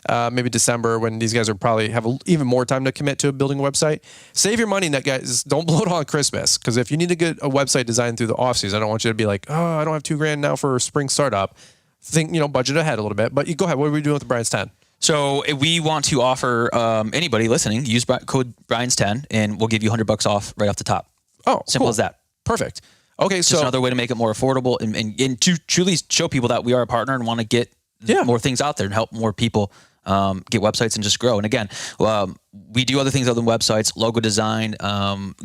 maybe December when these guys are probably have even more time to commit to building a website. Save your money, guys. Don't blow it all on Christmas, because if you need to get a website designed through the off season, I don't want you to be like, oh, I don't have $2,000 now for a spring startup. Think budget ahead a little bit. But you go ahead. What are we doing with the Brian's 10? So we want to offer anybody listening, use code Brian's10 and we'll give you $100 off right off the top. Oh, simple cool. as that. Perfect. Okay, Just another way to make it more affordable and to truly show people that we are a partner and want to get more things out there and help more people get websites and just grow. And again, we do other things other than websites, logo design,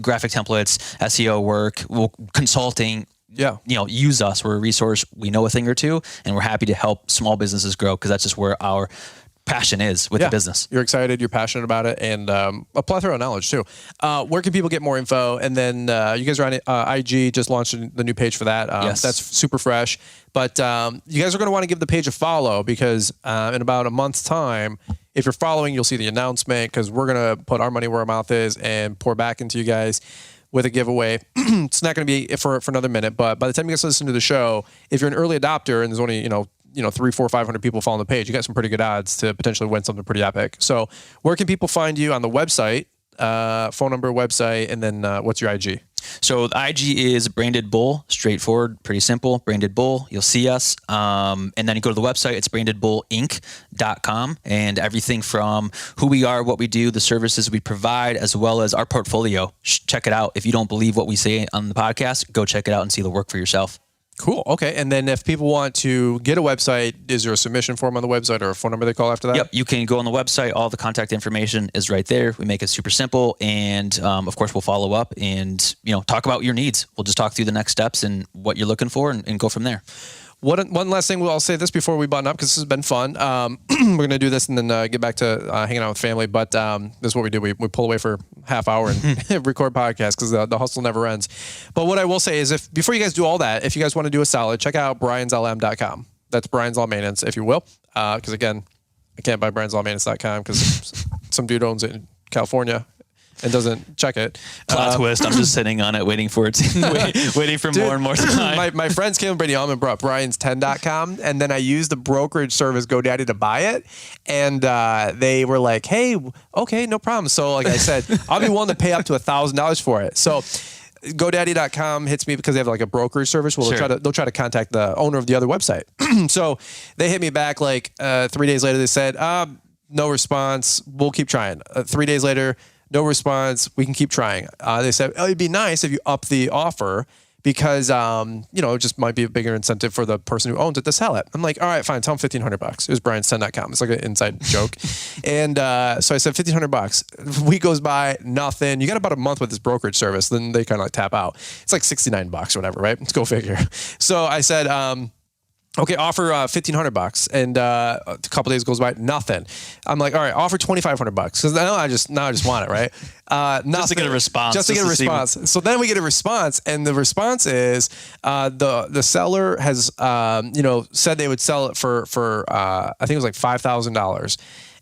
graphic templates, SEO work, consulting. Yeah. Use us. We're a resource. We know a thing or two, and we're happy to help small businesses grow because that's just where our passion is with the business. You're excited, you're passionate about it, and a plethora of knowledge too. Where can people get more info? And then you guys are on IG, just launched the new page for that. Yes. That's super fresh. But you guys are going to want to give the page a follow, because in about a month's time, if you're following, you'll see the announcement, because we're going to put our money where our mouth is and pour back into you guys with a giveaway. It's not going to be for another minute, but by the time you guys listen to the show, if you're an early adopter and there's only 300, 400, 500 people following the page, you got some pretty good odds to potentially win something pretty epic. So where can people find you on the website, phone number, website, and then what's your IG? So the IG is Branded Bull, straightforward, pretty simple. Branded Bull, you'll see us. And then you go to the website, it's brandedbullinc.com, and everything from who we are, what we do, the services we provide, as well as our portfolio. Check it out. If you don't believe what we say on the podcast, go check it out and see the work for yourself. Cool. Okay. And then if people want to get a website, is there a submission form on the website or a phone number they call after that? Yep. You can go on the website. All the contact information is right there. We make it super simple. And of course, we'll follow up and, talk about your needs. We'll just talk through the next steps and what you're looking for and go from there. One last thing, I'll say this before we button up, because this has been fun. We're going to do this and then get back to hanging out with family. But this is what we do. We pull away for half hour and record podcasts, because the hustle never ends. But what I will say is, before you guys do all that, if you guys want to do a solid, check out brianslm.com. That's Brian's Law Maintenance, if you will. Because again, I can't buy brianslawmaintenance.com because some dude owns it in California and doesn't check it. Plot twist. I'm just sitting on it, waiting for it, waiting for Dude, more and more time. My friends came and Brady Allman brought Brian's10.com, and then I used the brokerage service GoDaddy to buy it, and they were like, "Hey, okay, no problem." So, like I said, I'll be willing to pay up to $1,000 for it. So, GoDaddy.com hits me because they have like a brokerage service. Well, Sure. they'll try to contact the owner of the other website. So they hit me back like 3 days later. They said, "No response. We'll keep trying." 3 days later, no response. We can keep trying. They said, it'd be nice if you up the offer, because, it just might be a bigger incentive for the person who owns it to sell it. I'm like, all right, fine. Tell them $1,500. It was brian's10.com. It's like an inside joke. And so I said $1,500. Week goes by, nothing. You got about a month with this brokerage service. Then they kind of like tap out. It's like $69 or whatever, right? Let's go figure. So I said, okay, offer $1,500, and a couple days goes by, nothing. I'm like, all right, offer $2,500, because now I just want it, right? Nothing. Just to get a response. Just to get a response. So then we get a response, and the response is the seller has said they would sell it for I think it was like $5,000.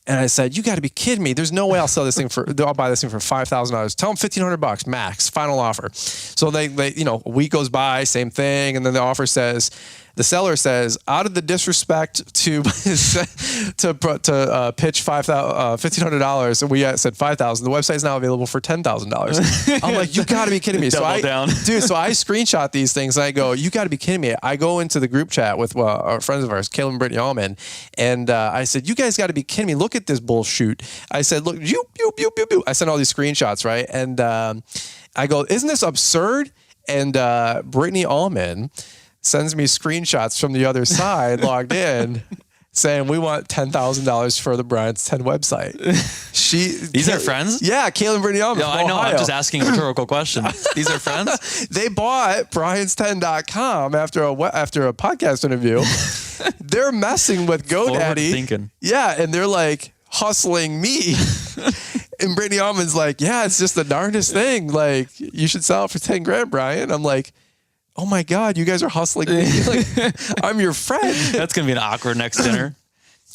And I said, you got to be kidding me. There's no way I'll sell this thing I'll buy this thing for $5,000. Tell them $1,500 max, final offer. So they a week goes by, same thing. And then the seller says, out of the disrespect to pitch $1,500, and we said $5,000. The website is now available for $10,000. I'm like, you got to be kidding me. Double down. Dude, so I screenshot these things and I go, you got to be kidding me. I go into the group chat with our friends of ours, Caleb and Brittany Allman, and I said, you guys got to be kidding me. Look at this bullshit. I said, look, I sent all these screenshots, right? And I go, isn't this absurd? And Brittany Allman sends me screenshots from the other side, logged in, saying we want $10,000 for the Brian's 10 website. These are friends? Yeah, Kaylin Brittany Almond. No, I know. Ohio. I'm just asking a rhetorical question. These are friends? They bought Brian's10.com after a podcast interview. They're messing with GoDaddy. Forward thinking. Yeah, and they're like hustling me. And Brittany Almond's like, yeah, it's just the darndest thing. Like, you should sell it for 10 grand, Brian. I'm like, oh my God, you guys are hustling me. Like, I'm your friend. That's going to be an awkward next dinner.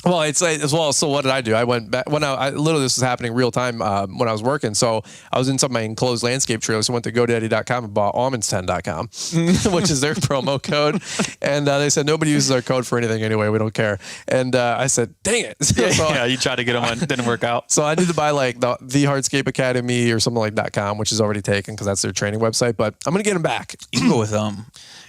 Well, it's like as well. So what did I do? I went back when I literally this was happening real time when I was working. So I was in some of my enclosed landscape trailers. So I went to GoDaddy.com and bought almonds10.com, which is their promo code. And they said nobody uses our code for anything anyway. We don't care. And I said, dang it. Yeah, you tried to get them on, didn't work out. So I need to buy like the Hardscape Academy or something like .com, which is already taken because that's their training website. But I'm gonna get them back. You can go with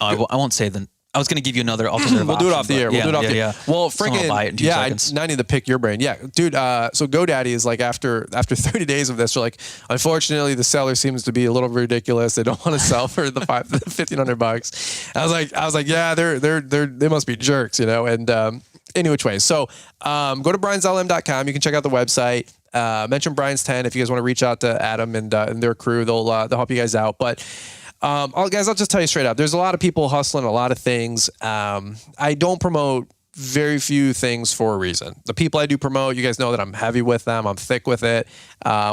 I won't say the. I was going to give you another alternative. We'll do it off the air. We'll do it off the air. Well, Someone will buy it in 2 seconds. I need to pick your brain. Yeah, dude. So GoDaddy is like after 30 days of this, they're like, unfortunately, the seller seems to be a little ridiculous. They don't want to sell for the $1,500. I was like, yeah, they must be jerks, you know. And any which way. So go to brianslm.com. You can check out the website. Mention Brian's 10 if you guys want to reach out to Adam and their crew. They'll help you guys out. But guys, I'll just tell you straight up. There's a lot of people hustling a lot of things. I don't promote very few things for a reason. The people I do promote, you guys know that I'm heavy with them. I'm thick with it.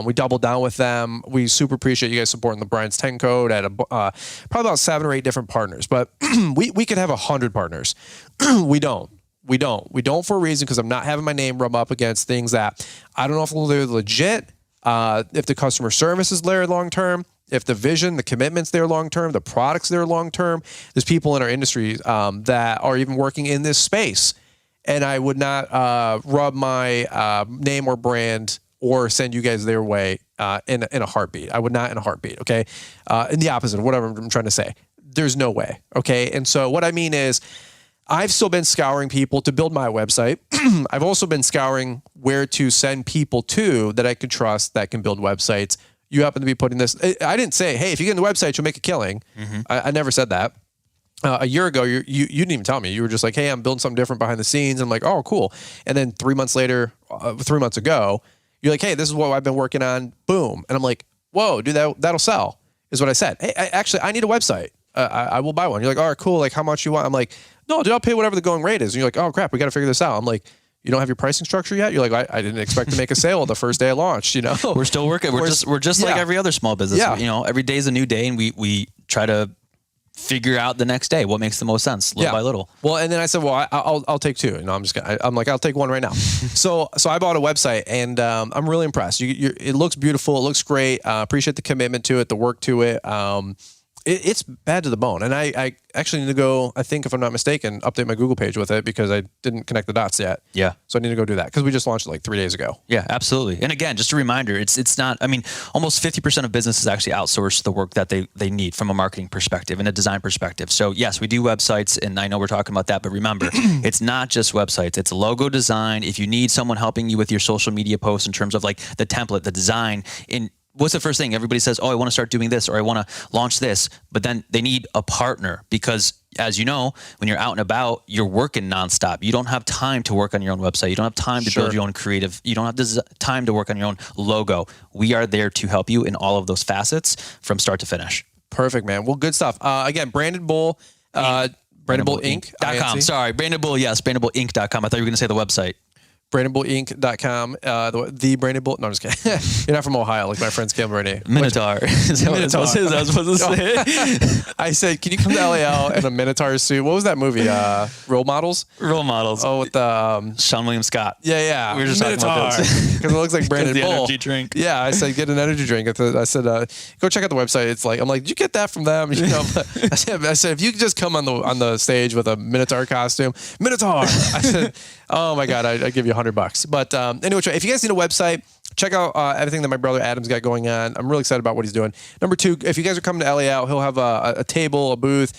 We double down with them. We super appreciate you guys supporting the Brian's 10 code at probably about 7 or 8 different partners. But we could have 100 partners. We don't for a reason because I'm not having my name rub up against things that I don't know if they're legit, if the customer service is there long term, if the vision, the commitments there long term, the products there long term. There's people in our industry that are even working in this space, and I would not rub my name or brand or send you guys their way in a heartbeat. I would not in a heartbeat. Okay, in the opposite of whatever I'm trying to say. There's no way. Okay, and so what I mean is, I've still been scouring people to build my website. I've also been scouring where to send people to that I could trust that can build websites. You happen to be putting this. I didn't say, hey, if you get in the website, you'll make a killing. Mm-hmm. I never said that. A year ago, you didn't even tell me. You were just like, hey, I'm building something different behind the scenes. I'm like, oh, cool. And then 3 months later, 3 months ago, you're like, hey, this is what I've been working on. Boom. And I'm like, whoa, dude, that'll sell, is what I said. Hey, I need a website. I will buy one. You're like, all right, cool. Like, how much you want? I'm like, no, dude, I'll pay whatever the going rate is. And you're like, oh, crap, we got to figure this out. I'm like, you don't have your pricing structure yet? You're like, I didn't expect to make a sale the first day I launched, you know? We're still working. We're just like every other small business. Yeah. You know, every day is a new day, and we try to figure out the next day what makes the most sense, little by little. Well, and then I said, well, I'll take 2. You know, I'm like, I'll take 1 right now. so I bought a website, and I'm really impressed. It looks beautiful. It looks great. Appreciate the commitment to it, the work to it. It's bad to the bone. And I actually need to go, I think if I'm not mistaken, update my Google page with it because I didn't connect the dots yet. Yeah. So I need to go do that because we just launched it like 3 days ago. Yeah, absolutely. And again, just a reminder, it's not, I mean, almost 50% of businesses actually outsource the work that they need from a marketing perspective and a design perspective. So yes, we do websites, and I know we're talking about that, but remember, it's not just websites, it's logo design. If you need someone helping you with your social media posts in terms of like the template, the design, what's the first thing? Everybody says, oh, I want to start doing this or I want to launch this, but then they need a partner because, as you know, when you're out and about, you're working nonstop. You don't have time to work on your own website. You don't have time to build your own creative. You don't have time to work on your own logo. We are there to help you in all of those facets from start to finish. Perfect, man. Well, good stuff. Again, Brandon Bull, BrandonBullInc.com. Sorry, Brandon Bull, yes, BrandonBullInc.com. I thought you were going to say the website. BrandonBullInc.com, the Brandon Bull. No, I'm just kidding. You're not from Ohio, like my friend's Kim Brady. Minotaur. Minotaur. I was supposed to say. I said, can you come to LAL in a Minotaur suit? What was that movie? Role Models? Role Models. Oh, with the Sean William Scott. Yeah. We were just talking about this. Because it looks like Brandon Bull. Energy drink. Yeah, I said, get an energy drink. I said, go check out the website. It's like, I'm like, did you get that from them? You know, I said, if you could just come on the stage with a Minotaur costume, Minotaur. I said, oh my God, I'd give you $100. But anyway, if you guys need a website, check out everything that my brother Adam's got going on. I'm really excited about what he's doing. Number 2, if you guys are coming to LAL, he'll have a table, a booth,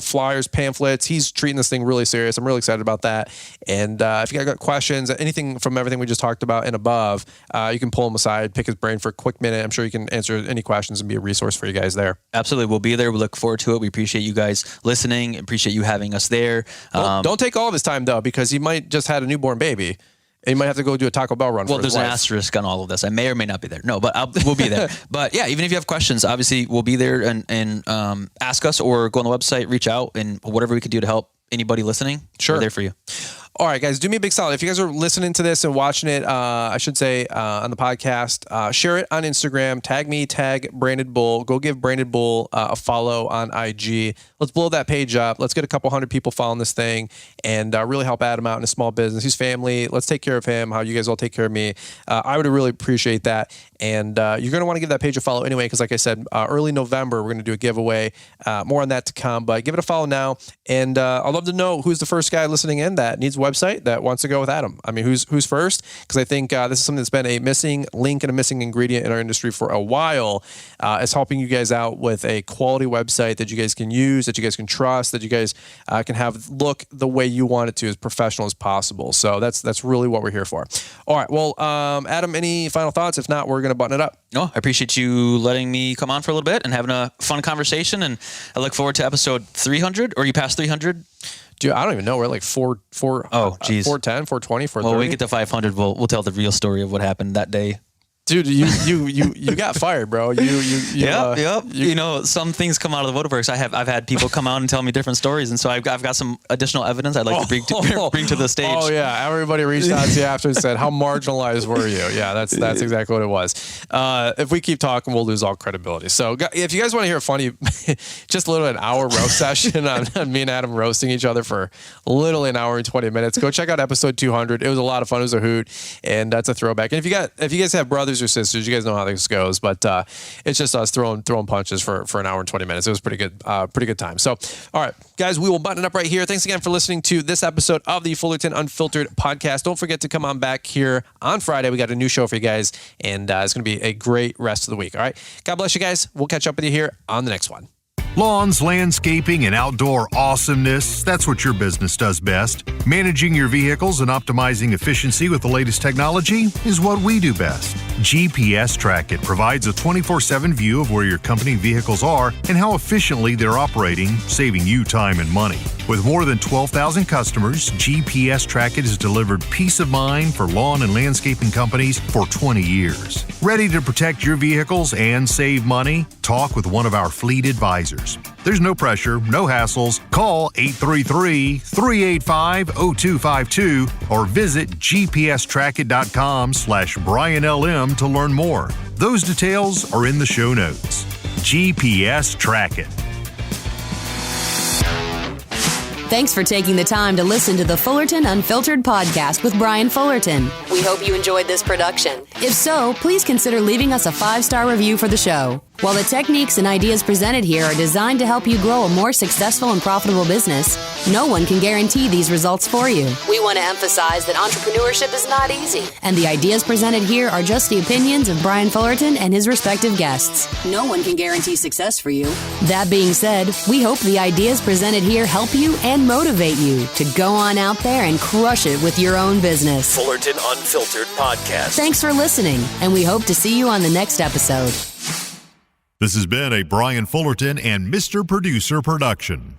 flyers, pamphlets. He's treating this thing really serious. I'm really excited about that. And if you guys got questions, anything from everything we just talked about and above, you can pull him aside, pick his brain for a quick minute. I'm sure you can answer any questions and be a resource for you guys there. Absolutely. We'll be there. We look forward to it. We appreciate you guys listening. Appreciate you having us there. Don't take all of his time, though, because he might just had a newborn baby. And you might have to go do a Taco Bell run. Well, for there's his an wife. asterisk on all of this. I may or may not be there. No, but we'll be there. But yeah, even if you have questions, obviously we'll be there and ask us or go on the website, reach out, and whatever we could do to help anybody listening. Sure. We're there for you. All right, guys, do me a big solid. If you guys are listening to this and watching it, I should say on the podcast, share it on Instagram. Tag me, tag Branded Bull. Go give Branded Bull a follow on IG. Let's blow that page up. Let's get a couple hundred people following this thing and really help Adam out in a small business. He's family. Let's take care of him, how you guys all take care of me. I would really appreciate that. And you're going to want to give that page a follow anyway, because like I said, early November, we're going to do a giveaway. More on that to come, but give it a follow now. And I'd love to know who's the first guy listening in that needs a website that wants to go with Adam. I mean, who's first? Because I think this is something that's been a missing link and a missing ingredient in our industry for a while. It's helping you guys out with a quality website that you guys can use, that you guys can trust, that you guys can have look the way you want it to, as professional as possible. So that's really what we're here for. All right. Well, Adam, any final thoughts? If not, we're going to button it up. No, I appreciate you letting me come on for a little bit and having a fun conversation. And I look forward to episode 300. Or you past 300? Dude, I don't even know. We're like 410, 420, 430. Well, when we get to 500, we'll tell the real story of what happened that day. Dude, you got fired, bro. Yep. You know, some things come out of the woodworks. I've had people come out and tell me different stories, and so I've got some additional evidence I'd like to bring to the stage. Oh yeah, everybody reached out to you after and said, "How marginalized were you?" Yeah, that's exactly what it was. If we keep talking, we'll lose all credibility. So if you guys want to hear a funny, just literally an hour roast session on me and Adam roasting each other for literally an hour and 20 minutes, go check out episode 200. It was a lot of fun. It was a hoot, and that's a throwback. And if you guys have brothers or sisters, you guys know how this goes, but it's just us throwing punches for an hour and 20 minutes. It was pretty good time. So, all right, guys, we will button it up right here. Thanks again for listening to this episode of the Fullerton Unfiltered podcast. Don't forget to come on back here on Friday. We got a new show for you guys, and it's going to be a great rest of the week. All right, God bless you guys. We'll catch up with you here on the next one. Lawns, landscaping, and outdoor awesomeness, that's what your business does best. Managing your vehicles and optimizing efficiency with the latest technology is what we do best. GPS Track It provides a 24/7 view of where your company vehicles are and how efficiently they're operating, saving you time and money. With more than 12,000 customers, GPS Track It has delivered peace of mind for lawn and landscaping companies for 20 years. Ready to protect your vehicles and save money? Talk with one of our fleet advisors. There's no pressure, no hassles. Call 833-385-0252 or visit gpstrackit.com/BrianLM to learn more. Those details are in the show notes. GPS Track It. Thanks for taking the time to listen to the Fullerton Unfiltered podcast with Brian Fullerton. We hope you enjoyed this production. If so, please consider leaving us a 5-star review for the show. While the techniques and ideas presented here are designed to help you grow a more successful and profitable business, no one can guarantee these results for you. We want to emphasize that entrepreneurship is not easy, and the ideas presented here are just the opinions of Brian Fullerton and his respective guests. No one can guarantee success for you. That being said, we hope the ideas presented here help you and motivate you to go on out there and crush it with your own business. Fullerton Unfiltered podcast. Thanks for listening, and we hope to see you on the next episode. This has been a Brian Fullerton and Mr. Producer production.